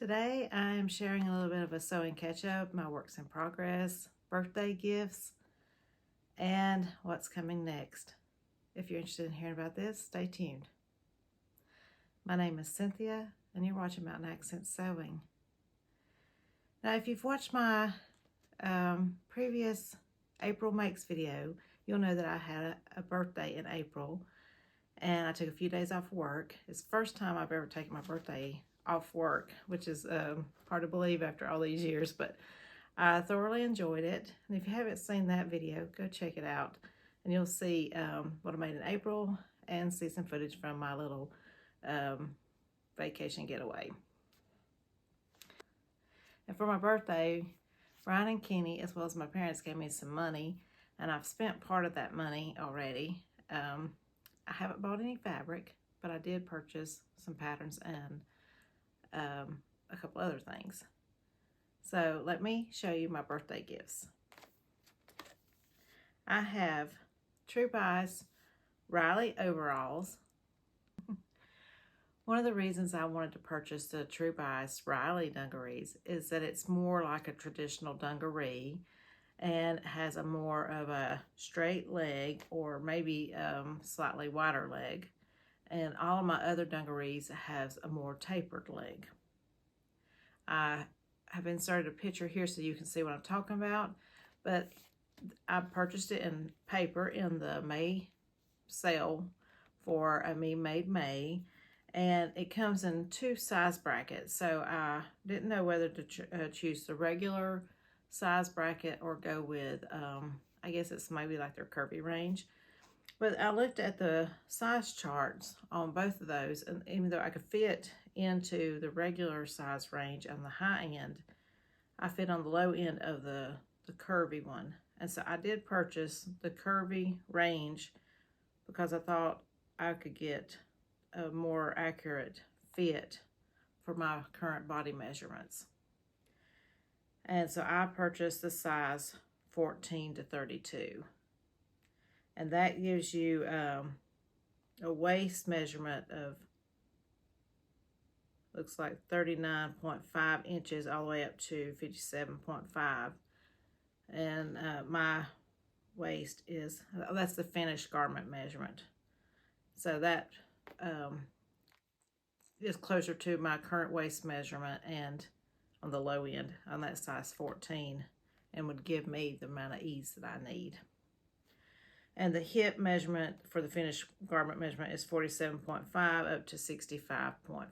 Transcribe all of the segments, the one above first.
Today I am sharing a little bit of a sewing catch-up, my works in progress, birthday gifts, and what's coming next. If you're interested in hearing about this, stay tuned. My name is Cynthia, and you're watching Mountain Accent Sewing. Now, if you've watched my previous April Makes video, you'll know that I had a birthday in April, and I took a few days off work. It's the first time I've ever taken my birthday off work, which is hard to believe after all these years, but I thoroughly enjoyed it. And if you haven't seen that video, go check it out, and you'll see what I made in April and see some footage from my little vacation getaway. And for my birthday, Brian and Kenny, as well as my parents, gave me some money, and I've spent part of that money already. I haven't bought any fabric, but I did purchase some patterns and a couple other things. So let me show you my birthday gifts. I have True Bias Riley overalls. One of the reasons I wanted to purchase the True Bias Riley dungarees is that it's more like a traditional dungaree and has a more of a straight leg, or maybe slightly wider leg. And all of my other dungarees has a more tapered leg. I have inserted a picture here so you can see what I'm talking about, but I purchased it in paper in the May sale for a Me Made May, and it comes in 2 size brackets. So I didn't know whether to choose the regular size bracket or go with, I guess it's maybe like their curvy range. But I looked at the size charts on both of those, and even though I could fit into the regular size range on the high end, I fit on the low end of the curvy one. And so I did purchase the curvy range because I thought I could get a more accurate fit for my current body measurements. And so I purchased the size 14 to 32. And that gives you a waist measurement of, looks like 39.5 inches all the way up to 57.5. And my waist is, that's the finished garment measurement. So that is closer to my current waist measurement and on the low end on that size 14, and would give me the amount of ease that I need. And the hip measurement for the finished garment measurement is 47.5 up to 65.5.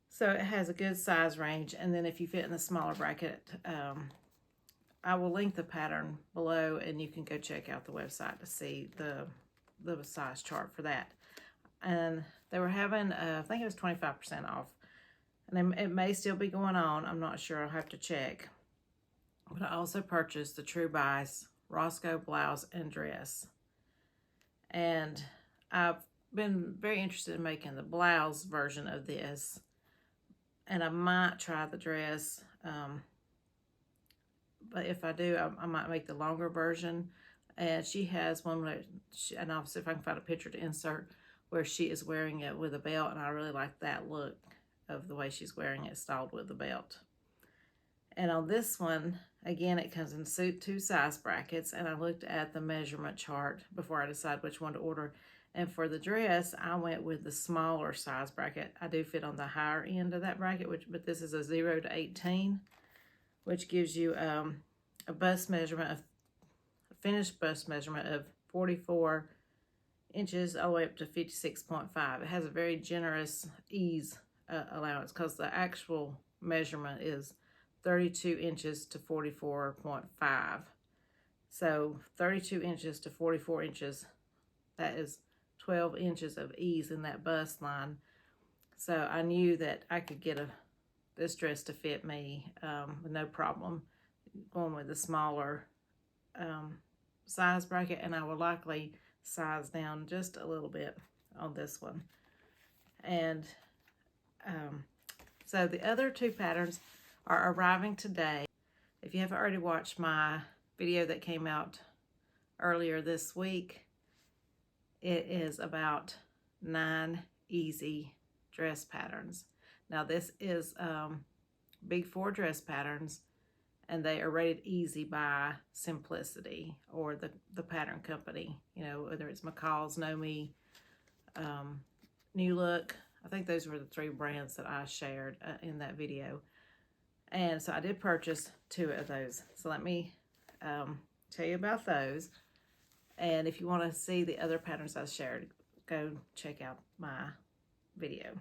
So it has a good size range. And then if you fit in the smaller bracket, I will link the pattern below, and you can go check out the website to see the size chart for that. And they were having, I think it was 25% off. And it may still be going on. I'm not sure. I'll have to check. But I also purchased the True Bias Rosco blouse and dress. And I've been very interested in making the blouse version of this. And I might try the dress. But if I do, I might make the longer version. And she has one where, and I'll see if I can find a picture to insert, where she is wearing it with a belt. And I really like that look of the way she's wearing it, styled with the belt. And on this one, again, it comes in 2 size brackets, and I looked at the measurement chart before I decided which one to order. And for the dress, I went with the smaller size bracket. I do fit on the higher end of that bracket, but this is a 0 to 18, which gives you a bust measurement of, a finished bust measurement of 44 inches all the way up to 56.5. It has a very generous ease allowance because the actual measurement is 32 inches to 44.5. So 32 inches to 44 inches, that is 12 inches of ease in that bust line. So I knew that I could get this dress to fit me with no problem, going with the smaller size bracket, and I will likely size down just a little bit on this one. And so the other 2 patterns are arriving today. If you haven't already watched my video that came out earlier this week, it is about 9 easy dress patterns. Now this is Big 4 dress patterns, and they are rated easy by Simplicity or the pattern company. You know, whether it's McCall's, Me, New Look. I think those were the 3 brands that I shared in that video. And so I did purchase 2 of those. So let me tell you about those. And if you want to see the other patterns I shared, go check out my video.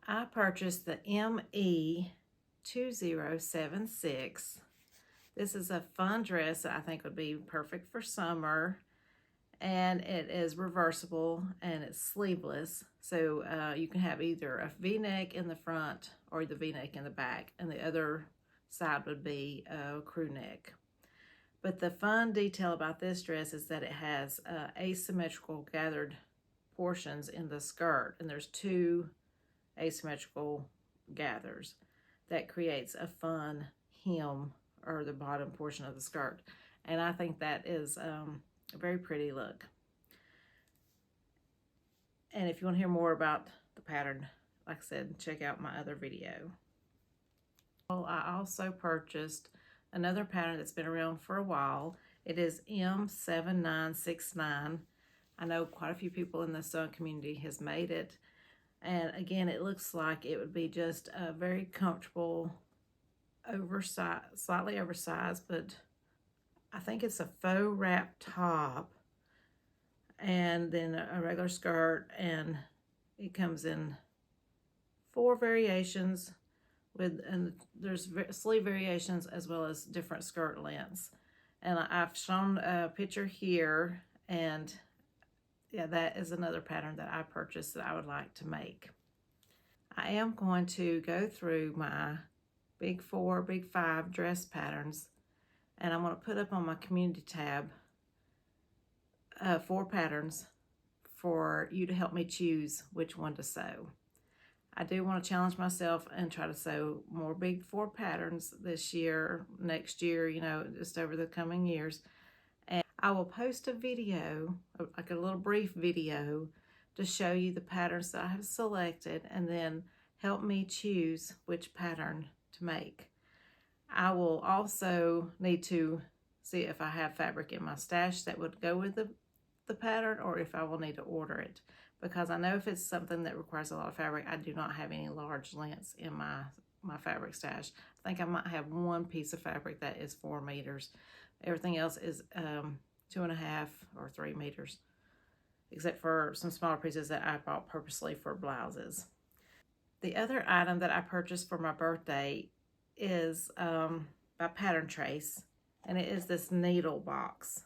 I purchased the ME2076. This is a fun dress that I think would be perfect for summer. And it is reversible and it's sleeveless. So you can have either a V-neck in the front or the V-neck in the back. And the other side would be a crew neck. But the fun detail about this dress is that it has asymmetrical gathered portions in the skirt. And there's 2 asymmetrical gathers that creates a fun hem or the bottom portion of the skirt. And I think that is a very pretty look. And if you want to hear more about the pattern, like I said, check out my other video. Well, I also purchased another pattern that's been around for a while. It is M7969. I know quite a few people in the sewing community has made it. And again, it looks like it would be just a very comfortable, slightly oversized, but I think it's a faux wrap top and then a regular skirt, and it comes in 4 variations and there's sleeve variations as well as different skirt lengths. And I've shown a picture here, and yeah, that is another pattern that I purchased that I would like to make. I am going to go through my Big 4, Big 5 dress patterns, and I'm going to put up on my community tab 4 patterns for you to help me choose which one to sew. I do want to challenge myself and try to sew more Big 4 patterns this year, next year, you know, just over the coming years. And I will post a video, like a little brief video, to show you the patterns that I have selected and then help me choose which pattern to make. I will also need to see if I have fabric in my stash that would go with the pattern, or if I will need to order it. Because I know if it's something that requires a lot of fabric, I do not have any large lengths in my fabric stash. I think I might have 1 piece of fabric that is 4 meters. Everything else is 2.5 or 3 meters, except for some smaller pieces that I bought purposely for blouses. The other item that I purchased for my birthday is by Pattern Trace, and it is this needle box.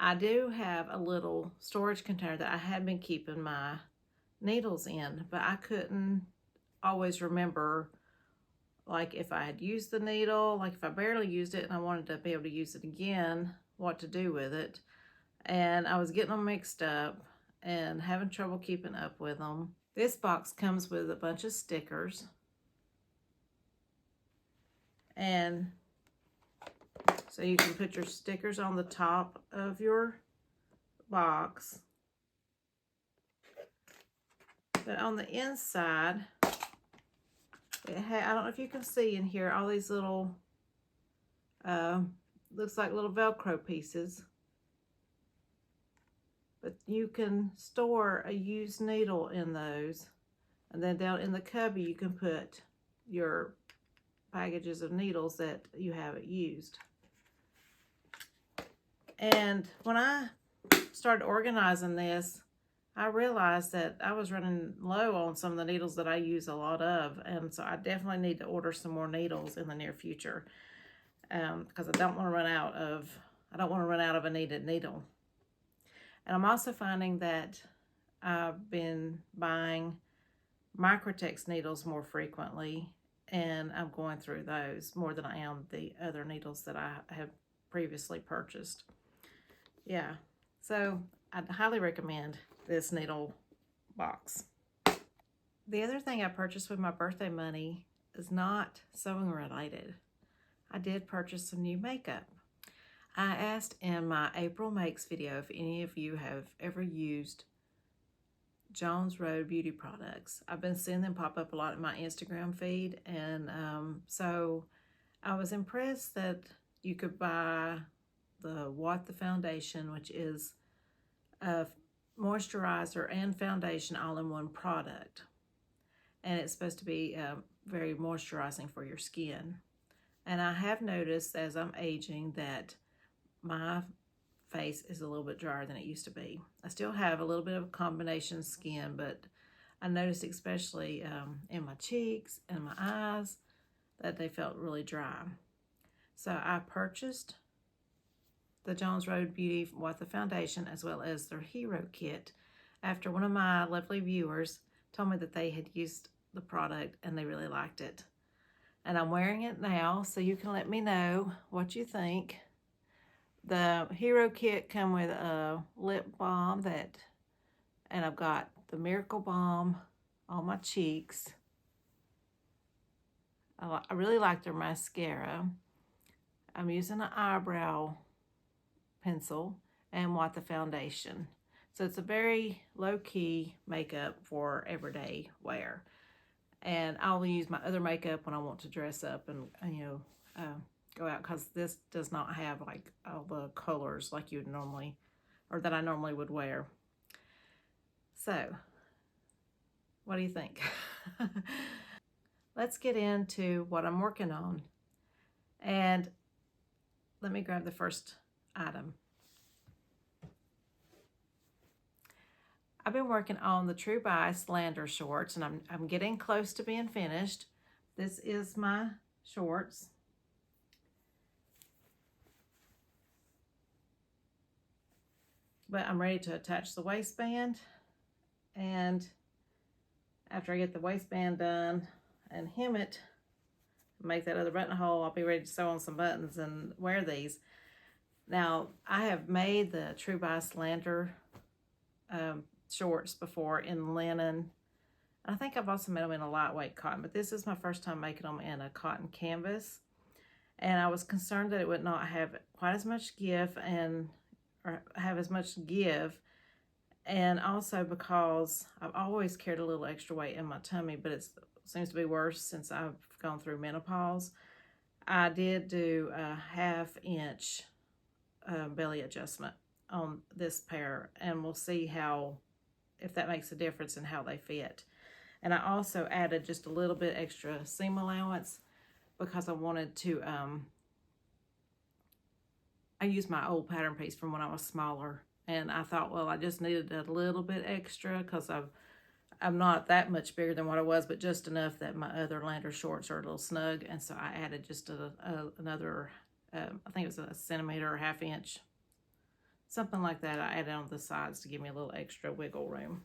I do have a little storage container that I had been keeping my needles in, but I couldn't always remember, like, if I had used the needle, like if I barely used it and I wanted to be able to use it again, what to do with it. And I was getting them mixed up and having trouble keeping up with them. This box comes with a bunch of stickers. And so you can put your stickers on the top of your box. But on the inside, I don't know if you can see in here all these little, looks like little Velcro pieces. But you can store a used needle in those. And then down in the cubby, you can put your packages of needles that you haven't used. And when I started organizing this, I realized that I was running low on some of the needles that I use a lot of. And so I definitely need to order some more needles in the near future, because I don't want to run out of a needed needle. And I'm also finding that I've been buying Microtex needles more frequently, and I'm going through those more than I am the other needles that I have previously purchased. Yeah, so I'd highly recommend this needle box. The other thing I purchased with my birthday money is not sewing related. I did purchase some new makeup. I asked in my April Makes video if any of you have ever used Jones Road beauty products. I've been seeing them pop up a lot in my Instagram feed, and so I was impressed that you could buy the What the Foundation, which is a moisturizer and foundation all in one product. And it's supposed to be very moisturizing for your skin. And I have noticed as I'm aging that my face is a little bit drier than it used to be. I still have a little bit of a combination skin, but I noticed especially in my cheeks and my eyes that they felt really dry. So I purchased the Jones Road Beauty What the Foundation as well as their Hero Kit after one of my lovely viewers told me that they had used the product and they really liked it. And I'm wearing it now, so you can let me know what you think. The Hero Kit come with a lip balm and I've got the Miracle Balm on my cheeks. I really like their mascara. I'm using an eyebrow pencil and What the Foundation. So it's a very low-key makeup for everyday wear. And I'll use my other makeup when I want to dress up and go out, because this does not have like all the colors like you would normally, or that I normally would wear. So, what do you think? Let's get into what I'm working on. And let me grab the first item. I've been working on the True By Slander shorts, and I'm getting close to being finished. This is my shorts. But I'm ready to attach the waistband, and after I get the waistband done and hem it, make that other buttonhole, I'll be ready to sew on some buttons and wear these. Now, I have made the True By Slander shorts before in linen. I think I've also made them in a lightweight cotton, but this is my first time making them in a cotton canvas. And I was concerned that it would not have quite as much give or have as much give. And also because I've always carried a little extra weight in my tummy, but it seems to be worse since I've gone through menopause. I did do a 1/2 inch belly adjustment on this pair, and we'll see if that makes a difference in how they fit. And I also added just a little bit extra seam allowance because I wanted to, I used my old pattern piece from when I was smaller, and I thought, well, I just needed a little bit extra because I'm not that much bigger than what I was, but just enough that my other Lander shorts are a little snug, and so I added just another, I think it was a centimeter or 1/2 inch, something like that. I added on the sides to give me a little extra wiggle room.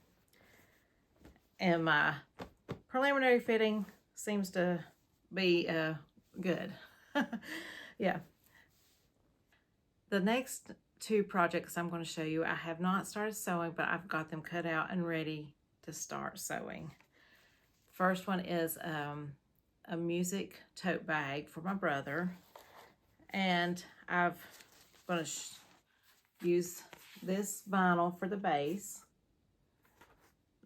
And my preliminary fitting seems to be good. Yeah. The next two projects I'm going to show you, I have not started sewing, but I've got them cut out and ready to start sewing. First one is a music tote bag for my brother, and I'm going to use this vinyl for the base.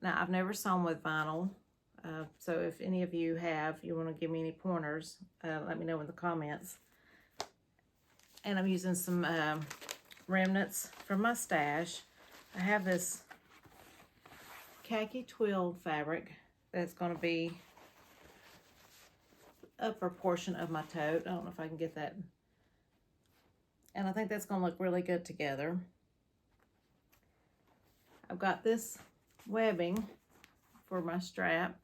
Now, I've never sewn with vinyl, so if any of you want to give me any pointers, let me know in the comments. And I'm using some remnants from my stash. I have this khaki twill fabric that's going to be the upper portion of my tote. I don't know if I can get that. And I think that's going to look really good together. I've got this webbing for my strap,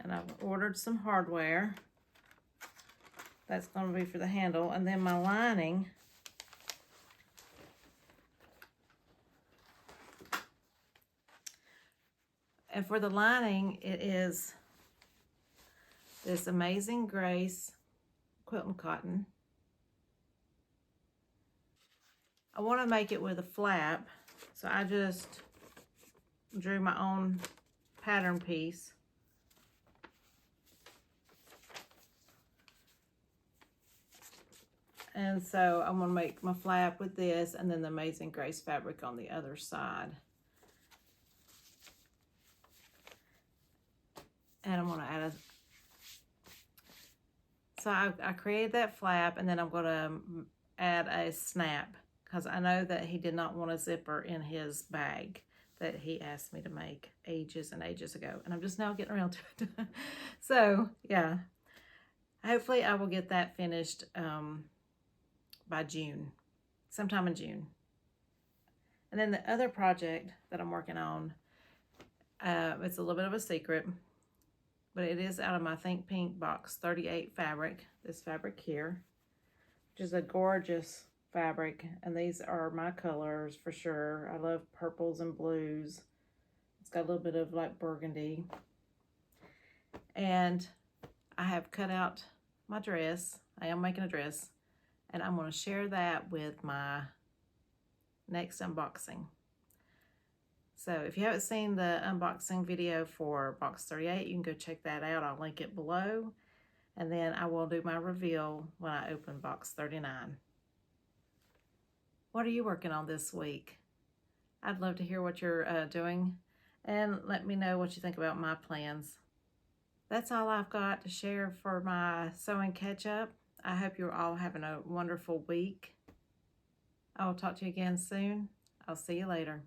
and I've ordered some hardware. That's going to be for the handle, and then my lining and for the lining it is this Amazing Grace quilting cotton. I want to make it with a flap, so I just drew my own pattern piece. And so I'm going to make my flap with this and then the Amazing Grace fabric on the other side. And I'm going to add a... So I created that flap, and then I'm going to add a snap, because I know that he did not want a zipper in his bag that he asked me to make ages and ages ago, and I'm just now getting around to it. So yeah, hopefully I will get that finished by June, sometime in June. And then the other project that I'm working on, it's a little bit of a secret, but it is out of my Think Pink Box 38 fabric, this fabric here, which is a gorgeous fabric, and these are my colors for sure. I love purples and blues. It's got a little bit of like burgundy. And I have cut out my dress. I am making a dress, and I'm going to share that with my next unboxing. So if you haven't seen the unboxing video for box 38, you can go check that out. I'll link it below. And then I will do my reveal when I open box 39. What are you working on this week? I'd love to hear what you're doing, and let me know what you think about my plans. That's all I've got to share for my sewing catch-up. I hope you're all having a wonderful week. I will talk to you again soon. I'll see you later.